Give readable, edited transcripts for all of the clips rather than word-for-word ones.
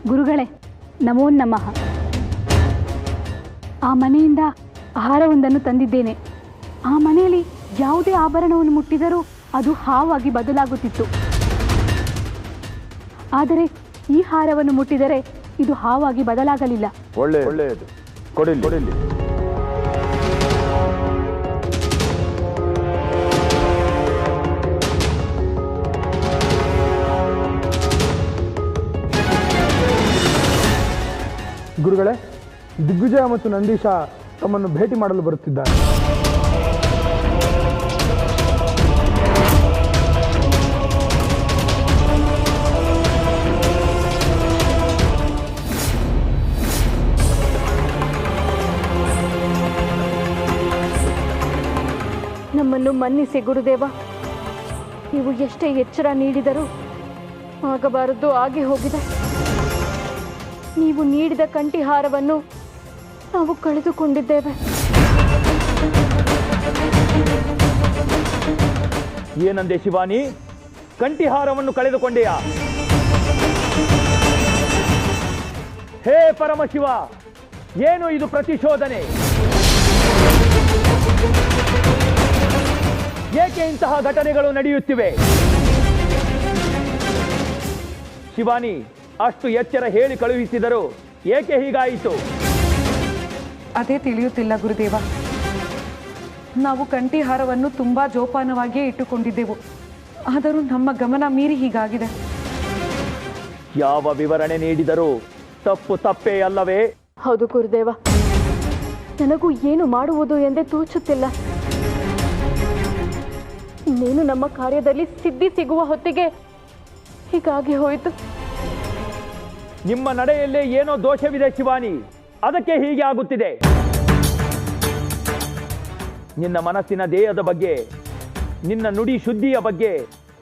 ಗುರುಗಳೇ, ನಮೋ ನಮಃ. ಆ ಮನೆಯಿಂದ ಆಹಾರವೊಂದನ್ನು ತಂದಿದ್ದೇನೆ. ಆ ಮನೆಯಲ್ಲಿ ಯಾವುದೇ ಆಭರಣವನ್ನು ಮುಟ್ಟಿದರೂ ಅದು ಹಾವಾಗಿ ಬದಲಾಗುತ್ತಿತ್ತು. ಆದರೆ ಈ ಹಾರವನ್ನು ಮುಟ್ಟಿದರೆ ಇದು ಹಾವಾಗಿ ಬದಲಾಗಲಿಲ್ಲ. ಒಳ್ಳೆಯದು, ಕೊಡಿಲ್ಲಿ. ಗುರುಗಳೇ, ದಿಗ್ವಿಜಯ ಮತ್ತು ನಂದೀಶ ತಮ್ಮನ್ನು ಭೇಟಿ ಮಾಡಲು ಬರುತ್ತಿದ್ದಾರೆ. ನಮ್ಮನ್ನು ಮನ್ನಿಸಿ ಗುರುದೇವ. ನೀವು ಎಷ್ಟೇ ಎಚ್ಚರ ನೀಡಿದರೂ ಆಗಬಾರದು ಆಗಿ ಹೋಗಿದೆ. ನೀವು ನೀಡಿದ ಕಂಠಿಹಾರವನ್ನು ನಾವು ಕಳೆದುಕೊಂಡಿದ್ದೇವೆ. ಏನಂದೆ ಶಿವಾನಿ? ಕಂಠಿಹಾರವನ್ನು ಕಳೆದುಕೊಂಡೆಯಾ? ಹೇ ಪರಮಶಿವ, ಏನು ಇದು ಪ್ರತಿಶೋಧನೆ? ಏಕೆ ಇಂತಹ ಘಟನೆಗಳು ನಡೆಯುತ್ತಿವೆ? ಶಿವಾನಿ, ಅಷ್ಟು ಎಚ್ಚರ ಹೇಳಿ ಕಳುಹಿಸಿದರು, ಏಕೆ ಹೀಗಾಯಿತು? ಅದೇ ತಿಳಿಯುತ್ತಿಲ್ಲ ಗುರುದೇವ. ನಾವು ಕಂಠಿಹಾರವನ್ನು ತುಂಬಾ ಜೋಪಾನವಾಗಿಯೇ ಇಟ್ಟುಕೊಂಡಿದ್ದೆವು. ಆದರೂ ನಮ್ಮ ಗಮನ ಮೀರಿ ಹೀಗಾಗಿದೆ. ಯಾವ ವಿವರಣೆ ನೀಡಿದರೂ ತಪ್ಪೇ ಅಲ್ಲವೇ? ಹೌದು ಗುರುದೇವ, ನನಗೂ ಏನು ಮಾಡುವುದು ಎಂದೇ ತೋಚುತ್ತಿಲ್ಲ. ಇನ್ನೇನು ನಮ್ಮ ಕಾರ್ಯದಲ್ಲಿ ಸಿದ್ಧಿ ಸಿಗುವ ಹೊತ್ತಿಗೆ ಹೀಗಾಗಿ ಹೋಯಿತು. ನಿಮ್ಮ ನಡೆಯಲ್ಲೇ ಏನೋ ದೋಷವಿದೆ ಶಿವಾನಿ, ಅದಕ್ಕೆ ಹೀಗೆ ಆಗುತ್ತಿದೆ. ನಿನ್ನ ಮನಸ್ಸಿನ ದೇಹದ ಬಗ್ಗೆ, ನಿನ್ನ ನುಡಿ ಶುದ್ಧಿಯ ಬಗ್ಗೆ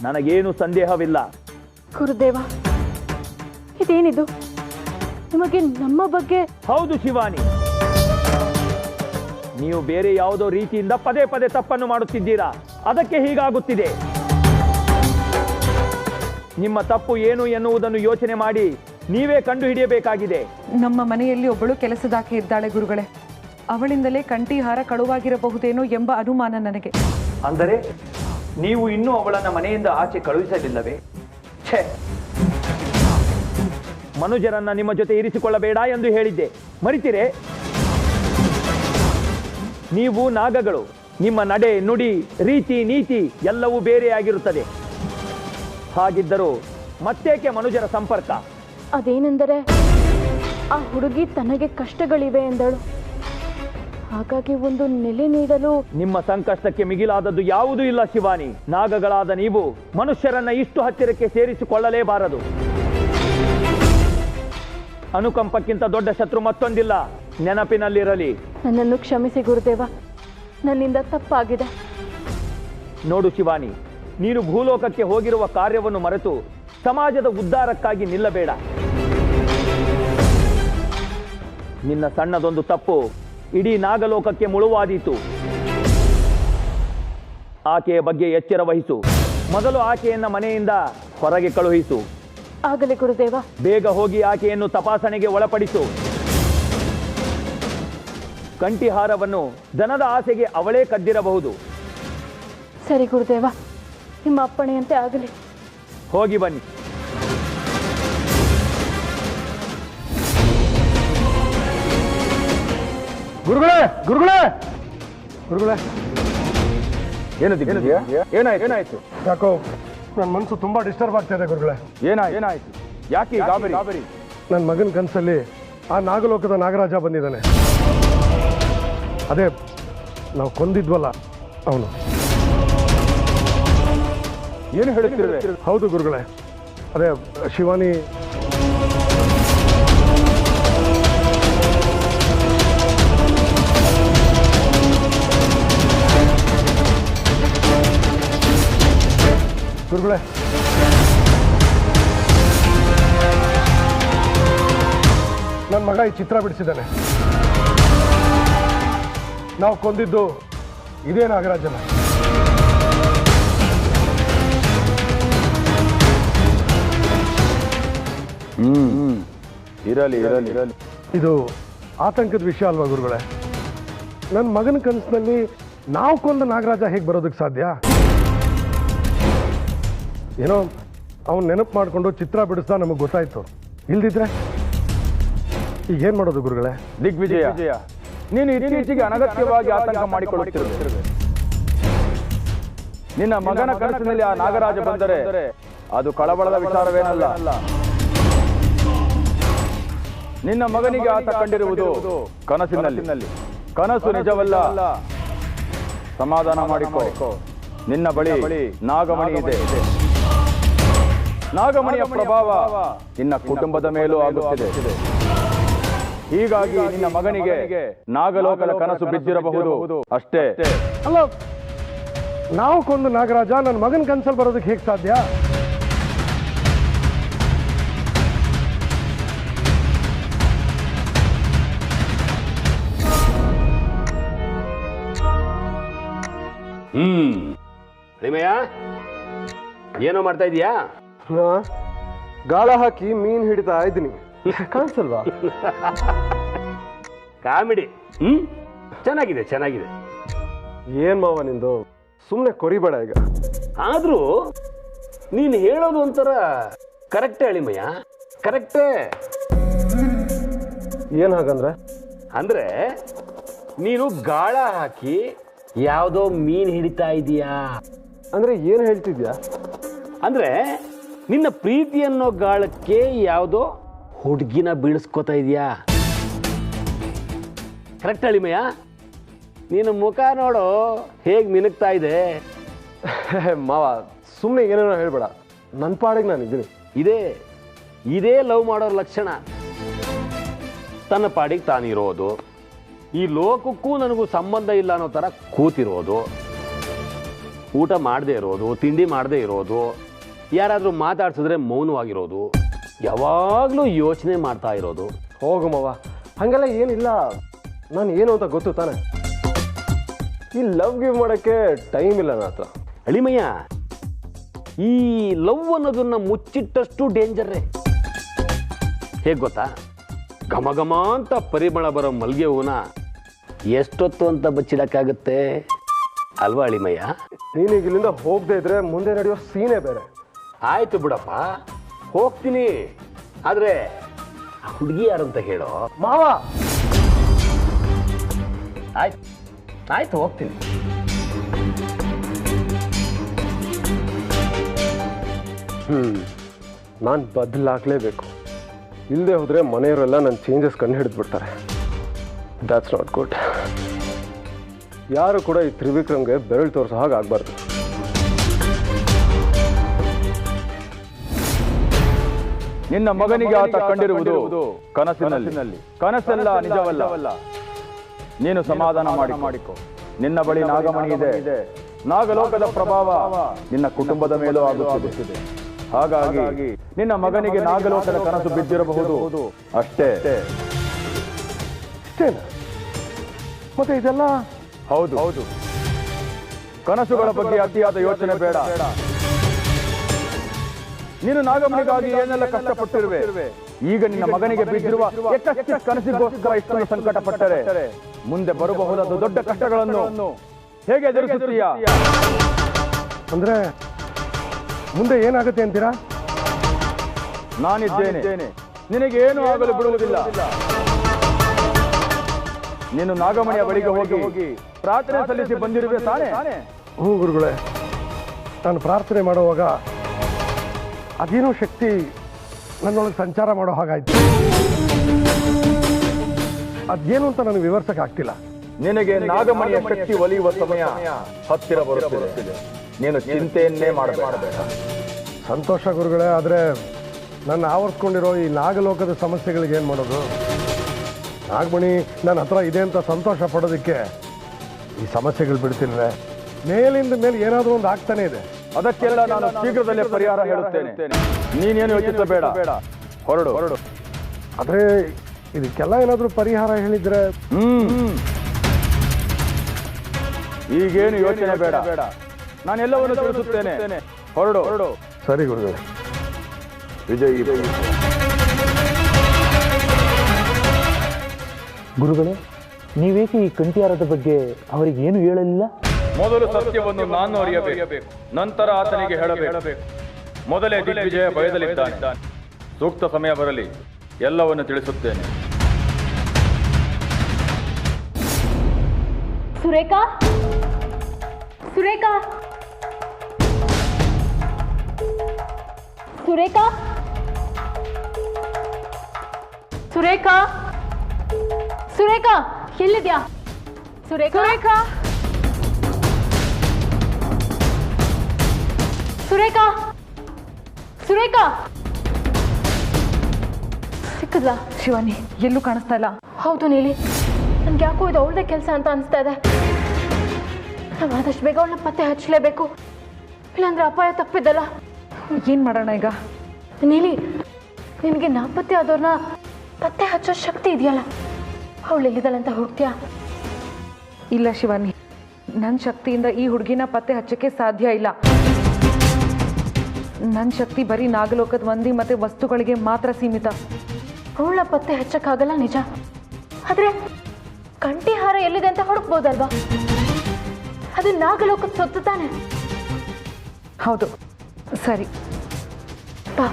ನನಗೇನು ಸಂದೇಹವಿಲ್ಲ. ಗುರುದೇವ, ಇದೇನಿದು? ನಿಮಗೆ ನಮ್ಮ ಬಗ್ಗೆ? ಹೌದು ಶಿವಾನಿ, ನೀವು ಬೇರೆ ಯಾವುದೋ ರೀತಿಯಿಂದ ಪದೇ ಪದೇ ತಪ್ಪನ್ನು ಮಾಡುತ್ತಿದ್ದೀರಾ, ಅದಕ್ಕೆ ಹೀಗಾಗುತ್ತಿದೆ. ನಿಮ್ಮ ತಪ್ಪು ಏನು ಎನ್ನುವುದನ್ನು ಯೋಚನೆ ಮಾಡಿ ನೀವೇ ಕಂಡುಹಿಡಿಯಬೇಕಾಗಿದೆ. ನಮ್ಮ ಮನೆಯಲ್ಲಿ ಒಬ್ಬಳು ಕೆಲಸದಾಕೆ ಇದ್ದಾಳೆ ಗುರುಗಳೇ. ಅವಳಿಂದಲೇ ಕಂಠಿಹಾರ ಕಳುವಾಗಿರಬಹುದೇನೋ ಎಂಬ ಅನುಮಾನ ನನಗೆ. ಅಂದರೆ ನೀವು ಇನ್ನೂ ಅವಳನ್ನ ಮನೆಯಿಂದ ಆಚೆ ಕಳುಹಿಸಲಿಲ್ಲವೇ? ಛೇ, ಮನುಜರನ್ನ ನಿಮ್ಮ ಜೊತೆ ಇರಿಸಿಕೊಳ್ಳಬೇಡ ಎಂದು ಹೇಳಿದ್ದೆ, ಮರಿತೀರೇ? ನೀವು ನಾಗಗಳು, ನಿಮ್ಮ ನಡೆ ನುಡಿ ರೀತಿ ನೀತಿ ಎಲ್ಲವೂ ಬೇರೆಯಾಗಿರುತ್ತದೆ. ಹಾಗಿದ್ದರೂ ಮತ್ತೇಕೆ ಮನುಜರ ಸಂಪರ್ಕ? ಅದೇನೆಂದರೆ, ಆ ಹುಡುಗಿ ತನಗೆ ಕಷ್ಟಗಳಿವೆ ಎಂದಳು. ಹಾಗಾಗಿ ಒಂದು ನೆಲೆ ನೀಡಲು. ನಿಮ್ಮ ಸಂಕಷ್ಟಕ್ಕೆ ಮಿಗಿಲಾದದ್ದು ಯಾವುದೂ ಇಲ್ಲ ಶಿವಾನಿ. ನಾಗಗಳಾದ ನೀವು ಮನುಷ್ಯರನ್ನ ಇಷ್ಟು ಹತ್ತಿರಕ್ಕೆ ಸೇರಿಸಿಕೊಳ್ಳಲೇಬಾರದು. ಅನುಕಂಪಕ್ಕಿಂತ ದೊಡ್ಡ ಶತ್ರು ಮತ್ತೊಂದಿಲ್ಲ, ನೆನಪಿನಲ್ಲಿರಲಿ. ನನ್ನನ್ನು ಕ್ಷಮಿಸಿ ಗುರುದೇವ, ನನ್ನಿಂದ ತಪ್ಪಾಗಿದೆ. ನೋಡು ಶಿವಾನಿ, ನೀನು ಭೂಲೋಕಕ್ಕೆ ಹೋಗಿರುವ ಕಾರ್ಯವನ್ನು ಮರೆತು ಸಮಾಜದ ಉದ್ಧಾರಕ್ಕಾಗಿ ನಿಲ್ಲಬೇಡ. ನಿನ್ನ ಸಣ್ಣದೊಂದು ತಪ್ಪು ಇಡೀ ನಾಗಲೋಕಕ್ಕೆ ಮುಳುವಾದೀತು. ಆಕೆಯ ಬಗ್ಗೆ ಎಚ್ಚರ ವಹಿಸು. ಮೊದಲು ಆಕೆಯನ್ನ ಮನೆಯಿಂದ ಹೊರಗೆ ಕಳುಹಿಸು. ಆಗಲಿ ಗುರುದೇವ. ಬೇಗ ಹೋಗಿ ಆಕೆಯನ್ನು ತಪಾಸಣೆಗೆ ಒಳಪಡಿಸು. ಕಂಠಿಹಾರವನ್ನು ದನದ ಆಸೆಗೆ ಅವಳೇ ಕದ್ದಿರಬಹುದು. ಸರಿ ಗುರುದೇವ, ನಿಮ್ಮ ಅಪ್ಪಣೆಯಂತೆ ಆಗಲಿ. ಹೋಗಿ ಬನ್ನಿ. ಗುರುಗಳೇ, ಗುರುಗಳೇ, ಗುರುಗಳೇ, ಏನಾಯ್ತು? ಯಾಕೋ ನನ್ನ ಮನಸ್ಸು ತುಂಬಾ ಡಿಸ್ಟರ್ಬ್ ಆಗ್ತಾ ಇದೆ ಗುರುಗಳೇ. ಏನಾಯ್ತು? ಯಾಕೆ ಗಾಬರಿ? ನನ್ನ ಮಗನ ಕನಸಲ್ಲಿ ಆ ನಾಗಲೋಕದ ನಾಗರಾಜ ಬಂದಿದ್ದಾನೆ. ಅದೇ ನಾವು ಕೊಂದಿದ್ವಲ್ಲ ಅವನು. ಏನು ಹೇಳುತ್ತಿರುವೆ? ಹೌದು ಗುರುಗಳೇ, ಅದೇ ಶಿವಾನಿ. ಗುರುಗಳೇ, ನನ್ನ ಮಗ ಈ ಚಿತ್ರ ಬಿಡಿಸಿದ್ದಾನೆ. ನಾವು ಕೊಂದಿದ್ದು ಇದೇ ನಾಗರಾಜನ. ಇರಲಿ ಇರಲಿ ಇರಲಿ. ಇದು ಆತಂಕದ ವಿಷಯ ಅಲ್ವಾ ಗುರುಗಳೇ? ನನ್ನ ಮಗನ ಕನಸಿನಲ್ಲಿ ನಾವು ಕೊಂದ ನಾಗರಾಜ ಹೇಗೆ ಬರೋದಕ್ಕೆ ಸಾಧ್ಯ? ಏನೋ ಅವನು ನೆನಪು ಮಾಡಿಕೊಂಡು ಚಿತ್ರ ಬಿಡಿಸ್ದ ನಮಗೆ ಗೊತ್ತಾಯ್ತು. ಇಲ್ದಿದ್ರೆ ಈಗ ಏನು ಮಾಡೋದು ಗುರುಗಳೇ? ದಿಗ್ವಿಜಯ, ನೀನು ಇತ್ತೀಚೆಗೆ ಅನಗತ್ಯವಾಗಿ ಆತಂಕ ಮಾಡಿಕೊಳ್ಳುತ್ತಿರುವೆ. ನಿನ್ನ ಮಗನ ಕನಸಿನಲ್ಲಿ ಆ ನಾಗರಾಜ ಬಂದರೆ ಅದು ಕಳವಳದ ವಿಚಾರವೇನಲ್ಲ. ನಿನ್ನ ಮಗನಿಗೆ ಆತ ಕಂಡಿರುವುದು ಕನಸಿನಲ್ಲಿ. ಕನಸು ನಿಜವಲ್ಲ. ಸಮಾಧಾನ ಮಾಡಿಕೋ. ನಿನ್ನ ಬಳಿ ನಾಗಮಣಿ ಇದೆ. ನಾಗಮಣಿಯ ಪ್ರಭಾವ ನಿನ್ನ ಕುಟುಂಬದ ಮೇಲೂ ಆಗುತ್ತಿದೆ. ಹೀಗಾಗಿ ನಿನ್ನ ಮಗನಿಗೆ ನಾಗಲೋಕದ ಕನಸು ಬಿದ್ದಿರಬಹುದು ಅಷ್ಟೇ. ಅಲ್ಲ, ನಾವು ಕೊಂದು ನಾಗರಾಜ ನನ್ನ ಮಗನ ಕನಸಲ್ಲಿ ಬರೋದಕ್ಕೆ ಹೇಗೆ ಸಾಧ್ಯ? ರಿಮಯ್ಯ, ಏನೋ ಮಾಡ್ತಾ ಇದೀಯಾ? ಗಾಳ ಹಾಕಿ ಮೀನ್ ಹಿಡಿತಾ ಇದ್ದೀನಿ. ಕಾಣಿಸಲ್ವಾ? ಕಾಮಿಡಿ. ಚೆನ್ನಾಗಿದೆ ಚೆನ್ನಾಗಿದೆ. ಏನ್ ಮಾವ ನಿಂದು? ಸುಮ್ಮನೆ ಕೊರಿಬೇಡ ಈಗ. ಆದ್ರೂ ನೀನು ಹೇಳೋದು ಒಂಥರ ಕರೆಕ್ಟೇ ಅಳಿಮಯ್ಯ, ಕರೆಕ್ಟೇ. ಏನ್ ಹಾಗಂದ್ರೆ? ಅಂದ್ರೆ ನೀನು ಗಾಳ ಹಾಕಿ ಯಾವುದೋ ಮೀನ್ ಹಿಡಿತಾ ಇದೀಯಾ ಅಂದ್ರೆ ಏನ್ ಹೇಳ್ತಿದ್ಯಾ? ಅಂದ್ರೆ ನಿನ್ನ ಪ್ರೀತಿ ಅನ್ನೋ ಗಾಳಕ್ಕೆ ಯಾವುದೋ ಹುಡುಗಿನ ಬೀಳಿಸ್ಕೋತಾ ಇದೀಯಾ. ಕರೆಕ್ಟ್ ಅಳಿಮಯ್ಯ? ನೀನು ಮುಖ ನೋಡು ಹೇಗೆ ಮಿನುಗ್ತಾ ಇದೆ. ಮಾವ ಸುಮ್ಮನೆ ಏನೇನೋ ಹೇಳ್ಬೇಡ. ನನ್ನ ಪಾಡಿಗೆ ನಾನು ಇದ್ದೀನಿ. ಇದೇ ಲವ್ ಮಾಡೋರ ಲಕ್ಷಣ. ತನ್ನ ಪಾಡಿಗೆ ತಾನಿರೋದು, ಈ ಲೋಕಕ್ಕೂ ನನಗೂ ಸಂಬಂಧ ಇಲ್ಲ ಅನ್ನೋ ಥರ ಕೂತಿರೋದು, ಊಟ ಮಾಡದೇ ಇರೋದು, ತಿಂಡಿ ಮಾಡದೇ ಇರೋದು, ಯಾರಾದರೂ ಮಾತಾಡ್ಸಿದ್ರೆ ಮೌನವಾಗಿರೋದು, ಯಾವಾಗಲೂ ಯೋಚನೆ ಮಾಡ್ತಾ ಇರೋದು. ಹೋಗು ಮಾವ, ಹಂಗೆಲ್ಲ ಏನಿಲ್ಲ. ನಾನು ಏನು ಅಂತ ಗೊತ್ತು ತಾನೆ. ಈ ಲವ್ ಗಿವ್ ಮಾಡೋಕ್ಕೆ ಟೈಮ್ ಇಲ್ಲ ನನ್ನ ಹತ್ರ. ಅಳಿಮಯ್ಯ, ಈ ಲವ್ ಅನ್ನೋದನ್ನ ಮುಚ್ಚಿಟ್ಟಷ್ಟು ಡೇಂಜರ್ರೇ. ಹೇಗೆ ಗೊತ್ತಾ? ಘಮ ಘಮ ಅಂತ ಪರಿಮಳ ಬರೋ ಮಲ್ಗೆ ಹೂವನ್ನ ಎಷ್ಟೊತ್ತು ಅಂತ ಬಚ್ಚಿಡಕ್ಕಾಗತ್ತೆ ಅಲ್ವಾ ಅಳಿಮಯ್ಯ? ನೀನೀಗ ಇಲ್ಲಿಂದ ಹೋಗದೆ ಇದ್ರೆ ಮುಂದೆ ನಡೆಯೋ ಸೀನೇ ಬೇರೆ. ಆಯ್ತು ಬಿಡಪ್ಪ, ಹೋಗ್ತೀನಿ. ಆದ್ರೆ ಹುಡುಗಿ ಯಾರಂತ ಹೇಳೋ ಮಾವ. ಆಯ್ತು ಹೋಗ್ತೀನಿ. ನಾನು ಬದಲಾಗಲೇಬೇಕು. ಇಲ್ಲದೆ ಹೋದ್ರೆ ಮನೆಯವರೆಲ್ಲ ನನ್ನ ಚೇಂಜಸ್ ಕಂಡು ಹಿಡಿದ್ಬಿಡ್ತಾರೆ. That's not good. ಯಾರು ಕೂಡ ಈ ತ್ರಿವಿಕ್ರಮ್ಗೆ ಬೆರಳು ತೋರಿಸೋ ಹಾಗೆ ಆಗಬಾರ್ದು. ನಿನ್ನ ಮಗನಿಗೆ ಆತ ಕಂಡಿರುವುದು ಕನಸಿನಲ್ಲಿ. ಕನಸೆಲ್ಲ ನಿಜವಲ್ಲ. ನೀನು ಸಮಾಧಾನ ಮಾಡಿಕೊ. ನಿನ್ನ ಬಳಿ ನಾಗಮಣಿ ಇದೆ. ನಾಗಲೋಕದ ಪ್ರಭಾವ ನಿನ್ನ ಕುಟುಂಬದ ಮೇಲೂ ಆಗುತ್ತಿದೆ. ಹಾಗಾಗಿ ನಿನ್ನ ಮಗನಿಗೆ ನಾಗಲೋಕದ ಕನಸು ಬಿದ್ದಿರಬಹುದು ಅಷ್ಟೇ. ಮತ್ತೆ ಇದೆಲ್ಲ ಹೌದು. ಕನಸುಗಳ ಬಗ್ಗೆ ಅತಿಯಾದ ಯೋಚನೆ ಬೇಡ. ನೀನು ನಾಗಮಣಿಗಾಗಿ ಏನೆಲ್ಲ ಕಷ್ಟಪಟ್ಟಿರುವೆ. ಈಗ ನಿನ್ನ ಮಗನಿಗೆ ಬಿದ್ದಿರುವ ಕನಸಿಗೋಸ್ಕರ ಇಷ್ಟೊಂದು ಸಂಕಟ ಪಟ್ಟರೆ ಮುಂದೆ ಬರಬಹುದಾದ ದೊಡ್ಡ ಕಷ್ಟಗಳನ್ನು ಹೇಗೆ ಎದುರಿಸುತ್ತೀಯಾ? ಅಂದ್ರೆ ಮುಂದೆ ಏನಾಗುತ್ತೆ ಅಂತೀರಾ? ನಾನಿದ್ದೇನೆ. ನಿನಗೆ ಏನು ಆಗಲು ಬಿಡುವುದಿಲ್ಲ. ನೀನು ನಾಗಮಣಿಯ ಬಳಿಗೆ ಹೋಗಿ ಪ್ರಾರ್ಥನೆ ಸಲ್ಲಿಸಿ ಬಂದಿರುವೆ ತಾನೇ? ಹ್ಞೂ ಗುರುಗಳೇ, ನಾನು ಪ್ರಾರ್ಥನೆ ಮಾಡುವಾಗ ಅದೇನೋ ಶಕ್ತಿ ನನ್ನೊಳಗೆ ಸಂಚಾರ ಮಾಡೋ ಹಾಗಾಯ್ತು. ಅದೇನು ಅಂತ ನನಗೆ ವಿವರಿಸಕ್ಕೆ ಆಗ್ತಿಲ್ಲ. ನಿನಗೆ ನಾಗಮಣಿಯ ಶಕ್ತಿ ಒಲಿಯುವ ಸಮಯ ಹತ್ತಿರ ಬರುತ್ತಿದೆ. ನೀನು ಚಿಂತೆಯನ್ನೇ ಮಾಡಬೇಡ. ಸಂತೋಷ ಗುರುಗಳೇ, ಆದರೆ ನನ್ನ ಆವರಿಸ್ಕೊಂಡಿರೋ ಈ ನಾಗಲೋಕದ ಸಮಸ್ಯೆಗಳಿಗೆ ಏನು ಮಾಡೋದು? ನಾಗಮಣಿ ನನ್ನ ಹತ್ರ ಇದೆ ಅಂತ ಸಂತೋಷ ಪಡೋದಕ್ಕೆ ಈ ಸಮಸ್ಯೆಗಳು ಬಿಡ್ತಿಲ್ವೇ? ಮೇಲಿಂದ ಮೇಲೆ ಏನಾದರೂ ಒಂದು ಆಗ್ತಾನೆ ಇದೆ. ಅದಕ್ಕೆಲ್ಲ ನಾನು ಶೀಘ್ರದಲ್ಲೇ ಪರಿಹಾರ ಹೇಳುತ್ತೇನೆ. ನೀನೇನು ಯೋಚಿಸಬೇಡ. ಹೊರಡು. ಆದರೆ ಇದಕ್ಕೆಲ್ಲ ಏನಾದರೂ ಪರಿಹಾರ ಹೇಳಿದ್ರೆ? ಈಗೇನು ಯೋಚನೆ ಬೇಡ. ನಾನೆಲ್ಲವನ್ನು ತಿಳಿಸುತ್ತೇನೆ. ಹೊರಡು. ಸರಿ ಗುರುಗಳೇ. ವಿಜಯ್. ಗುರುಗಳೇ, ನೀವೇಕೆ ಈ ಕಂಠಿಹಾರದ ಬಗ್ಗೆ ಅವರಿಗೆ ಏನು ಹೇಳಲಿಲ್ಲ? ಮೊದಲು ಸತ್ಯವನ್ನು ನಾನು ಅರಿಯಬೇಕು, ನಂತರ ಆತನಿಗೆ ಹೇಳಬೇಕು. ಮೊದಲೇ ದಿಗ್ವಿಜಯ ಭಯದಲ್ಲಿದ್ದಾನೆ. ಸೂಕ್ತ ಸಮಯ ಬರಲಿ, ಎಲ್ಲವನ್ನು ತಿಳಿಸುತ್ತೇನೆ. ಸುರೇಖಾ, ಸುರೇಖಾ, ಸುರೇಖಾ, ಸುರೇಖಾ, ಸುರೇಖಾ, ಎಲ್ಲಿದ್ಯಾ? ಸುರೇಖಾ, ಸುರೇಖಾ, ಸುರೇಖಾ, ಸಿಕ್ಕದ್ಲ? ಶಿವಾನಿ, ಎಲ್ಲೂ ಕಾಣಿಸ್ತಾ ಇಲ್ಲ. ಹೌದು ನೀಲಿ, ನನ್ಗೆ ಯಾಕೋ ಇದು ಅವಳದೇ ಕೆಲಸ ಅಂತ ಅನಿಸ್ತಾ ಇದೆ. ನಾವು ಆದಷ್ಟು ಬೇಗ ಅವಳನ್ನ ಪತ್ತೆ ಹಚ್ಚಲೇಬೇಕು, ಇಲ್ಲಾಂದ್ರೆ ಅಪಾಯ ತಪ್ಪಿದ್ದಲ್ಲ. ಏನು ಮಾಡೋಣ ಈಗ? ನೀಲಿ, ನಿನಗೆ ನಾಪತ್ತೆ ಆದವ್ರನ್ನ ಪತ್ತೆ ಹಚ್ಚೋ ಶಕ್ತಿ ಇದೆಯಲ್ಲ, ಅವಳು ಎಲ್ಲಿದ್ದಾಳೆ ಅಂತ ಹುಡುಕ್ತೀಯಾ? ಇಲ್ಲ ಶಿವಾನಿ, ನನ್ನ ಶಕ್ತಿಯಿಂದ ಈ ಹುಡುಗಿನ ಪತ್ತೆ ಹಚ್ಚಕ್ಕೆ ಸಾಧ್ಯ ಇಲ್ಲ. ನನ್ನ ಶಕ್ತಿ ಬರೀ ನಾಗಲೋಕದ ಮಂದಿ ಮತ್ತು ವಸ್ತುಗಳಿಗೆ ಮಾತ್ರ ಸೀಮಿತ. ಅವಳ ಪತ್ತೆ ಹಚ್ಚಕ್ಕಾಗಲ್ಲ ನಿಜ, ಆದ್ರೆ ಕಂಠಿಹಾರ ಎಲ್ಲಿದೆ ಅಂತ ಹುಡುಕ್ಬೋದಲ್ವಾ? ಅದು ನಾಗಲೋಕದ ಸೊತ್ತು ತಾನೆ. ಹೌದು, ಸರಿ ಬಾ.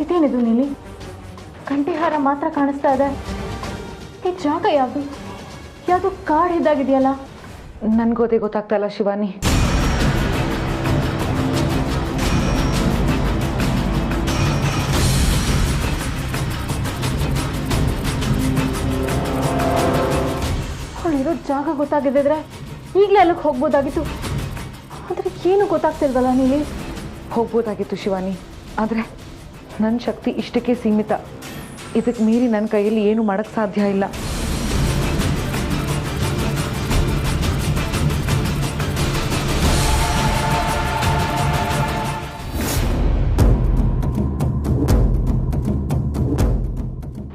ಇದೇನಿದು ನೀಲಿ? ಕಂಠಿಹಾರ ಮಾತ್ರ ಕಾಣಿಸ್ತಾ ಇದೆ. ಈ ಜಾಗ ಯಾವುದು? ಯಾವುದು ಕಾಡು ಇದ್ದಾಗಿದೆಯಲ್ಲ? ನನಗೋದೇ ಗೊತ್ತಾಗ್ತಾ ಇಲ್ಲ ಶಿವಾನಿ. ಅವಳಿರೋ ಜಾಗ ಗೊತ್ತಾಗಿದ್ದಿದ್ರೆ ಈಗಲೇ ಅಲ್ಲಿಗೆ ಹೋಗ್ಬೋದಾಗಿತ್ತು. ಆದರೆ ಏನು ಗೊತ್ತಾಗ್ತಿಲ್ವಲ್ಲ ನೀಲಿ? ಹೋಗ್ಬೋದಾಗಿತ್ತು ಶಿವಾನಿ, ಆದರೆ ನನ್ನ ಶಕ್ತಿ ಇಷ್ಟಕ್ಕೆ ಸೀಮಿತ. ಇದಕ್ಕೆ ಮೀರಿ ನನ್ನ ಕೈಯಲ್ಲಿ ಏನು ಮಾಡೋಕ್ಕೆ ಸಾಧ್ಯ ಇಲ್ಲ.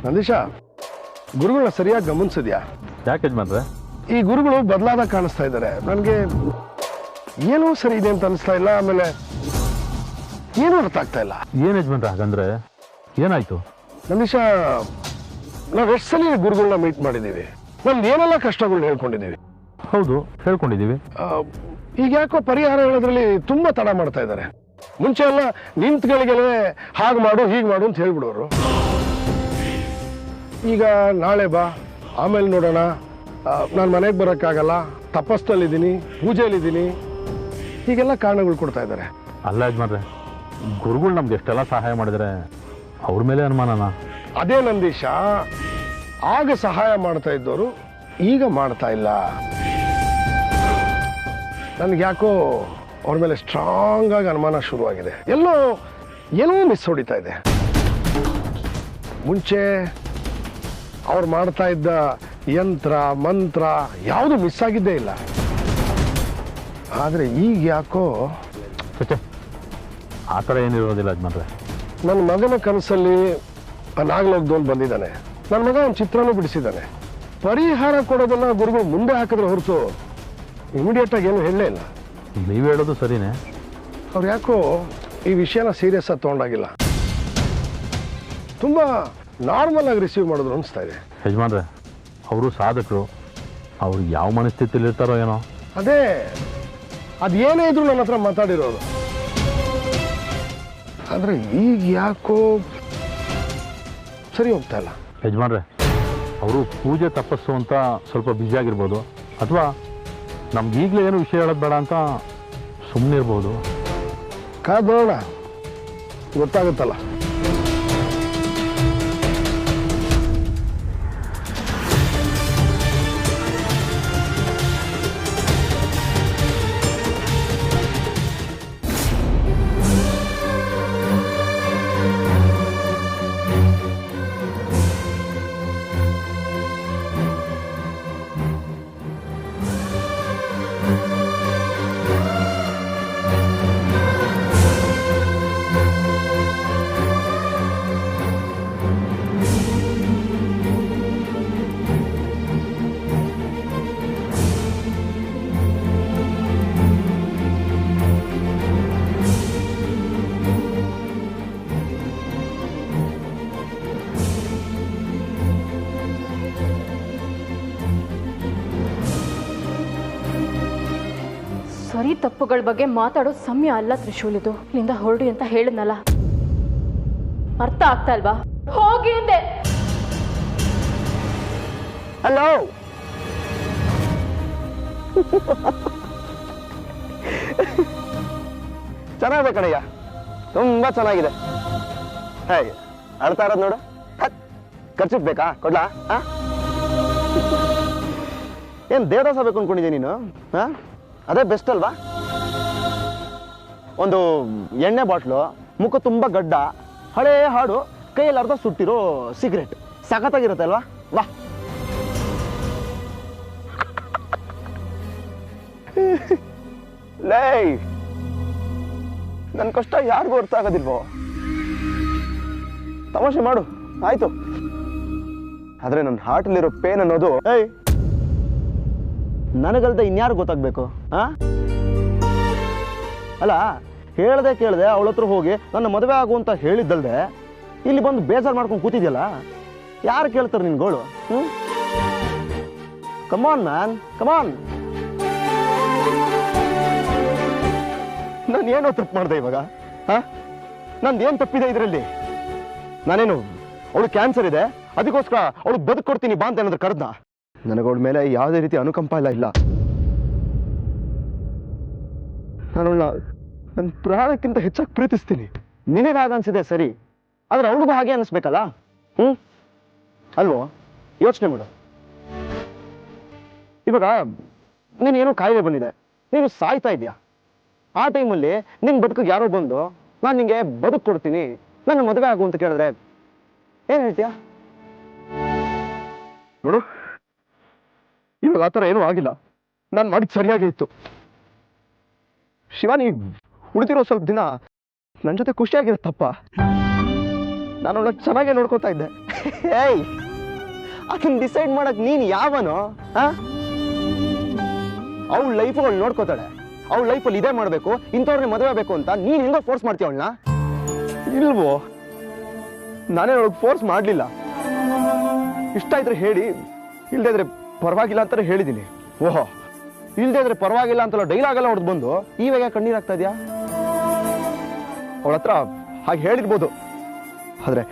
ನಂದೀಶ, ಗುರುಗಳನ್ನ ಸರಿಯಾಗಿ ಗಮನಿಸಿದ್ಯಾ? ಯಾಕೆ ಯಜಮಾನ್ರೆ? ಈ ಗುರುಗಳು ಬದಲಾದ ಕಾಣಿಸ್ತಾ ಇದ್ದಾರೆ. ನನಗೆ ಏನೂ ಸರಿ ಇದೆ ಅಂತ ಅನಿಸ್ತಾ ಇಲ್ಲ. ಆಮೇಲೆ ಏನೂ ಅರ್ಥ ಆಗ್ತಾ ಇಲ್ಲ. ಏನು ಯಜಮಾನ್ರೆ ಹಾಗಂದ್ರೆ ಏನಾಯ್ತು? ನಂದೀಶ, ನಾವು ಎಷ್ಟು ಸಲ ಗುರುಗಳನ್ನ ಮೀಟ್ ಮಾಡಿದ್ದೀವಿ, ನಮ್ದು ಏನೆಲ್ಲ ಕಷ್ಟಗಳನ್ನ ಹೇಳ್ಕೊಂಡಿದ್ದೀವಿ. ಹೌದು, ಹೇಳ್ಕೊಂಡಿದ್ದೀವಿ. ಈಗ ಯಾಕೋ ಪರಿಹಾರ ಹೇಳೋದ್ರಲ್ಲಿ ತುಂಬಾ ತಡ ಮಾಡ್ತಾ ಇದ್ದಾರೆ. ಮುಂಚೆ ಎಲ್ಲ ನಿಂತ್ಗಳಿಗೆ ಹಾಗೆ ಮಾಡು ಹೀಗೆ ಮಾಡು ಅಂತ ಹೇಳ್ಬಿಡೋರು. ಈಗ ನಾಳೆ ಬಾ, ಆಮೇಲೆ ನೋಡೋಣ, ನಾನು ಮನೆಗೆ ಬರೋಕ್ಕಾಗಲ್ಲ, ತಪಸ್ಸಲ್ಲಿದ್ದೀನಿ, ಪೂಜೆಯಲ್ಲಿದ್ದೀನಿ, ಹೀಗೆಲ್ಲ ಕಾರಣಗಳು ಕೊಡ್ತಾ ಇದ್ದಾರೆ. ಅಲ್ಲ ಯಜಮಾನ್ರೆ, ಗುರುಗಳು ನಮ್ಗೆ ಎಷ್ಟೆಲ್ಲ ಸಹಾಯ ಮಾಡಿದರೆ ಅವ್ರ ಮೇಲೆ ಅನುಮಾನನಾ? ಅದೇ ನಂದೀಶ, ಆಗ ಸಹಾಯ ಮಾಡ್ತಾ ಇದ್ದವರು ಈಗ ಮಾಡ್ತಾ ಇಲ್ಲ. ನನಗೆ ಯಾಕೋ ಅವ್ರ ಮೇಲೆ ಸ್ಟ್ರಾಂಗ್ ಆಗಿ ಅನುಮಾನ ಶುರುವಾಗಿದೆ. ಏನೋ ಮಿಸ್ ಹೊಡಿತಾ ಇದೆ. ಮುಂಚೆ ಅವ್ರು ಮಾಡ್ತಾ ಇದ್ದ ಯಂತ್ರ ಮಂತ್ರ ಯಾವುದು ಮಿಸ್ ಆಗಿದ್ದೇ ಇಲ್ಲ. ಆದರೆ ಈಗ ಯಾಕೋ ಆ ಥರ ಏನಿರೋದಿಲ್ಲ ಯಜಮಾನ್ರೆ. ನನ್ನ ಮಗನ ಕನಸಲ್ಲಿ ನಾಗಲೋಕದವನು ಬಂದಿದ್ದಾನೆ. ನನ್ನ ಮಗ ಒಂದು ಚಿತ್ರನೂ ಬಿಡಿಸಿದ್ದಾನೆ. ಪರಿಹಾರ ಕೊಡೋದನ್ನ ಗುರುಗಳು ಮುಂದೆ ಹಾಕಿದ್ರೆ ಹೊರತು ಇಮಿಡಿಯೇಟ್ ಆಗಿ ಏನು ಹೇಳಲೇ ಇಲ್ಲ. ನೀವು ಹೇಳೋದು ಸರಿನೇ. ಅವ್ರು ಯಾಕೋ ಈ ವಿಷಯನ ಸೀರಿಯಸ್ ಆಗಿ ತೊಗೊಂಡಾಗಿಲ್ಲ. ತುಂಬ ನಾರ್ಮಲ್ ಆಗಿ ರಿಸೀವ್ ಮಾಡಿದ್ರು ಅನಿಸ್ತಾ ಇದೆ. ಯಜಮಾನ್ರೆ, ಅವರು ಸಾಧಕರು, ಅವ್ರು ಯಾವ ಮನಸ್ಥಿತಿಯಲ್ಲಿ ಇರ್ತಾರೋ ಏನೋ. ಅದೇ ಅದೇನೇ ಇದ್ರು ನನ್ನ ಹತ್ರ ಮಾತಾಡಿರೋದು. ಆದರೆ ಈಗ ಯಾಕೋ ಸರಿ ಹೋಗ್ತಾ ಇಲ್ಲ. ಯಜಮಾನ್ರೆ, ಅವರು ಪೂಜೆ ತಪಸ್ಸು ಅಂತ ಸ್ವಲ್ಪ ಬ್ಯುಸಿ ಆಗಿರ್ಬೋದು, ಅಥವಾ ನಮ್ಗೀಗಲೇ ಏನು ವಿಷಯ ಹೇಳೋದು ಬೇಡ ಅಂತ ಸುಮ್ಮನೆ ಇರ್ಬೋದು. ಕಾದೋಣ, ಗೊತ್ತಾಗುತ್ತಲ್ಲ. ಸರಿ ತಪ್ಪುಗಳ ಬಗ್ಗೆ ಮಾತಾಡೋ ಸಮಯ ಅಲ್ಲ ತ್ರಿಶೂಲ್ ಇದು. ಇಲ್ಲಿಂದ ಹೊರಡಿ ಅಂತ ಹೇಳಿದ್ನಲ್ಲ, ಅರ್ಥ ಆಗ್ತಾ ಇಲ್ವಾ? ಹೋಗಿ ಹಿಂದೆ. ಹಲೋ, ಚೆನ್ನಾಗಿದೆ ಕಣಯ್ಯ, ತುಂಬಾ ಚೆನ್ನಾಗಿದೆ. ಹೇಗೆ ಅಳ್ತಾ ಇರೋದು ನೋಡು. ಖರ್ಚು ಬೇಕಾ? ಕೊಡ್ಲಾ? ಏನ್ ದೇವದಾಸ ಬೇಕು ಅನ್ಕೊಂಡಿದ್ದೆ ನೀನು? ಅದೇ ಬೆಸ್ಟ್ ಅಲ್ವಾ? ಒಂದು ಎಣ್ಣೆ ಬಾಟ್ಲು, ಮುಖ ತುಂಬ ಗಡ್ಡ, ಹಳೇ ಹಾಡು, ಕೈಯಲ್ಲಿ ಅರ್ಧ ಸುಟ್ಟಿರೋ ಸಿಗರೇಟ್, ಸಖತ್ತಾಗಿರುತ್ತೆ ಅಲ್ವಾ? ವಾ. ಲೇ, ನನ್ನ ಕಷ್ಟ ಯಾರಿಗೂ ಅರ್ಥ ಆಗೋದಿಲ್ವೋ? ತಮಾಷೆ ಮಾಡು, ಆಯ್ತು. ಆದ್ರೆ ನನ್ನ ಹಾರ್ಟಲ್ಲಿರೋ ಪೇನ್ ಅನ್ನೋದು ನನಗಲ್ದೆ ಇನ್ಯಾರು ಗೊತ್ತಾಗ್ಬೇಕು? ಅಲ್ಲ, ಹೇಳ್ದೆ ಕೇಳ್ದೆ ಅವಳ ಹತ್ರ ಹೋಗಿ ನನ್ನ ಮದುವೆ ಆಗು ಅಂತ ಹೇಳಿದ್ದಲ್ದೆ ಇಲ್ಲಿ ಬಂದು ಬೇಜಾರು ಮಾಡ್ಕೊಂಡು ಕೂತಿದ್ಯಲ್ಲ, ಯಾರು ಕೇಳ್ತಾರೆ ನಿನ್ ಗೋಳು? ಕಮಾನ್ ಮ್ಯಾನ್, ಕಮಾನ್. ನಾನು ಏನೋ ತಪ್ಪು ಮಾಡಿದೆ ಇವಾಗ? ನಂದೇನು ತಪ್ಪಿದೆ ಇದರಲ್ಲಿ? ನಾನೇನು ಅವಳು ಕ್ಯಾನ್ಸರ್ ಇದೆ, ಅದಕ್ಕೋಸ್ಕರ ಅವಳು ಬದುಕೊಡ್ತೀನಿ ಬಾ ಅಂತ ಏನಾದ್ರು ಕರೆದ್ನ? ನನಗವಳ ಮೇಲೆ ಯಾವುದೇ ರೀತಿ ಅನುಕಂಪ ಇಲ್ಲ. ನಾನು ನನ್ನ ಪ್ರಾಣಕ್ಕಿಂತ ಹೆಚ್ಚಾಗಿ ಪ್ರೀತಿಸ್ತೀನಿ. ನಿನಗೆ ಹಾಗೆ ಅನ್ಸಿದೆ ಸರಿ, ಆದ್ರೆ ಅವಳಿಗೂ ಹಾಗೆ ಅನಿಸ್ಬೇಕಲ್ಲ? ಅಲ್ವೋ? ಯೋಚನೆ ಮಾಡು. ಇವಾಗ ನೀನೇನೋ ಕಾಯಿಲೆ ಬಂದಿದೆ, ನೀನು ಸಾಯ್ತಾ ಇದೆಯಾ. ಆ ಟೈಮಲ್ಲಿ ನಿನ್ ಬದುಕಿಗೆ ಯಾರೋ ಬಂದು ನಾನು ನಿಂಗೆ ಬದುಕು ಕೊಡ್ತೀನಿ, ನನ್ನ ಮದುವೆ ಆಗು ಅಂತ ಕೇಳಿದ್ರೆ ಏನ್ ಹೇಳ್ತೀಯ? ನೋಡು, ಇವಾಗ ಆ ಥರ ಏನೂ ಆಗಿಲ್ಲ. ನಾನು ಮಾಡಿದ್ದು ಸರಿಯಾಗಿ ಇತ್ತು. ಶಿವಾನಿ ಉಳಿದಿರೋ ಸ್ವಲ್ಪ ದಿನ ನನ್ನ ಜೊತೆ ಖುಷಿಯಾಗಿರುತ್ತಪ್ಪ. ನಾನು ಅವಳನ್ನ ಚೆನ್ನಾಗೇ ನೋಡ್ಕೋತಾ ಇದ್ದೆ. ಏಯ್, ಅದನ್ನ ಡಿಸೈಡ್ ಮಾಡಕ್ ನೀನು ಯಾವನೋ? ಅವಳ ಲೈಫ್ ಅವಳು ನೋಡ್ಕೋತಾಳೆ. ಅವಳ ಲೈಫಲ್ಲಿ ಇದೇ ಮಾಡಬೇಕು, ಇಂಥವ್ರನ್ನೇ ಮದುವೆ ಆಗಬೇಕು ಅಂತ ನೀನು ಹೆಂಗೋ ಫೋರ್ಸ್ ಮಾಡ್ತೀಯ ಅವಳನ್ನ? ಇಲ್ವೋ, ನಾನೇ ಅವಳಿಗೆ ಫೋರ್ಸ್ ಮಾಡಲಿಲ್ಲ. ಇಷ್ಟ ಇದ್ರೆ ಹೇಳಿ, ಇಲ್ಲದೆ ಇದ್ರೆ ಪರವಾಗಿಲ್ಲ ಅಂತಾನೆ ಹೇಳಿದ್ದೀನಿ. ಓಹೋ, ಇಲ್ಲದೆ ಇದ್ರೆ ಪರವಾಗಿಲ್ಲ ಅಂತಲ್ಲ ಡೈಲಾಗ್ ಎಲ್ಲ ಹೊಡೆದು ಬಂದು ಇವಾಗ ಕಣ್ಣೀರಾಗ್ತಾ ಇದೆಯಾ? ಅವಳ ಹತ್ರ ಹಾಗೆ ಹೇಳಿರ್ಬೋದು, ಆದ್ರೆ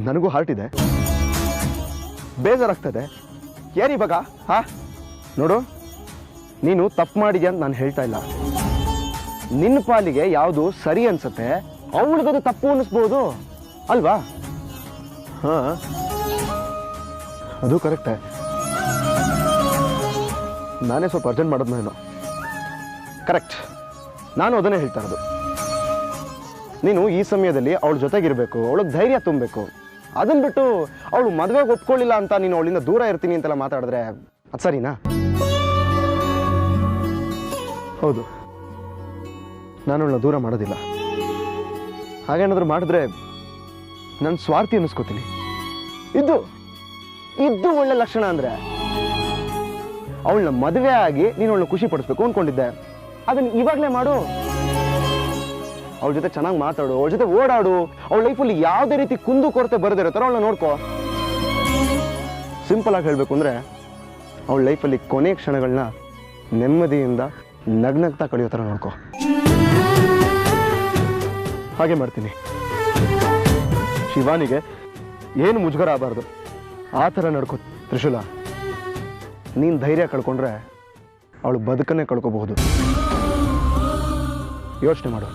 ನನಗೂ ಹಾರ್ಟ್ ಇದೆ, ಬೇಜಾರಾಗ್ತದೆ. ಏನಿವಾಗ? ನೋಡು, ನೀನು ತಪ್ಪು ಮಾಡಿದ್ಯಾ ಅಂತ ನಾನು ಹೇಳ್ತಾ ಇಲ್ಲ. ನಿನ್ನ ಪಾಲಿಗೆ ಯಾವುದು ಸರಿ ಅನ್ಸತ್ತೆ, ಅವಳಿಗದು ತಪ್ಪು ಅನ್ನಿಸ್ಬೋದು ಅಲ್ವಾ? ಅದು ಕರೆಕ್ಟೇ. ನಾನೇ ಸ್ವಲ್ಪ ಅರ್ಜೆಂಟ್ ಮಾಡೋದು ನಾನು. ಕರೆಕ್ಟ್, ನಾನು ಅದನ್ನೇ ಹೇಳ್ತಾ ಇರೋದು. ನೀನು ಈ ಸಮಯದಲ್ಲಿ ಅವಳ ಜೊತೆಗಿರ್ಬೇಕು, ಅವಳಿಗೆ ಧೈರ್ಯ ತುಂಬಬೇಕು. ಅದನ್ನ ಬಿಟ್ಟು ಅವಳು ಮದುವೆಗೆ ಒಪ್ಕೊಳ್ಳಿಲ್ಲ ಅಂತ ನೀನು ಅವಳಿಂದ ದೂರ ಇರ್ತೀನಿ ಅಂತೆಲ್ಲ ಮಾತಾಡಿದ್ರೆ ಅದು ಸರಿನಾ? ಹೌದು, ನಾನು ಅವಳನ್ನ ದೂರ ಮಾಡೋದಿಲ್ಲ. ಹಾಗೇನಾದ್ರೂ ಮಾಡಿದ್ರೆ ನನ್ನ ಸ್ವಾರ್ಥಿ ಅನ್ನಿಸ್ಕೋತೀನಿ. ಇದು ಒಳ್ಳೆ ಲಕ್ಷಣ. ಅಂದ್ರೆ ಅವಳನ್ನ ಮದುವೆ ಆಗಿ ನೀನು ಅವಳನ್ನ ಖುಷಿ ಪಡಿಸ್ಬೇಕು ಅನ್ಕೊಂಡಿದ್ದೆ, ಅದನ್ನ ಇವಾಗಲೇ ಮಾಡು. ಅವಳ ಜೊತೆ ಚೆನ್ನಾಗಿ ಮಾತಾಡು, ಅವಳ ಜೊತೆ ಓಡಾಡು. ಅವಳ ಲೈಫಲ್ಲಿ ಯಾವುದೇ ರೀತಿ ಕುಂದು ಕೊರತೆ ಬರದಿರೋ ಥರ ಅವಳನ್ನ ನೋಡ್ಕೋ. ಸಿಂಪಲ್ ಆಗಿ ಹೇಳ್ಬೇಕು ಅಂದ್ರೆ ಅವಳ ಲೈಫಲ್ಲಿ ಕೊನೆ ಕ್ಷಣಗಳನ್ನ ನೆಮ್ಮದಿಯಿಂದ ನಗ್ನಗ್ತಾ ಕಳೆಯೋ ಥರ ನೋಡ್ಕೋ. ಹಾಗೆ ಮಾಡ್ತೀನಿ. ಶಿವಾನಿಗೆ ಏನು ಮುಜುಗರ ಆಗಬಾರ್ದು, ಆ ಥರ ನಡ್ಕೋ. ತ್ರಿಶೂಲ, ನೀನು ಧೈರ್ಯ ಕಳ್ಕೊಂಡ್ರೆ ಅವಳು ಬದುಕನ್ನೇ ಕಳ್ಕೋಬಹುದು. ಯೋಚನೆ ಮಾಡು.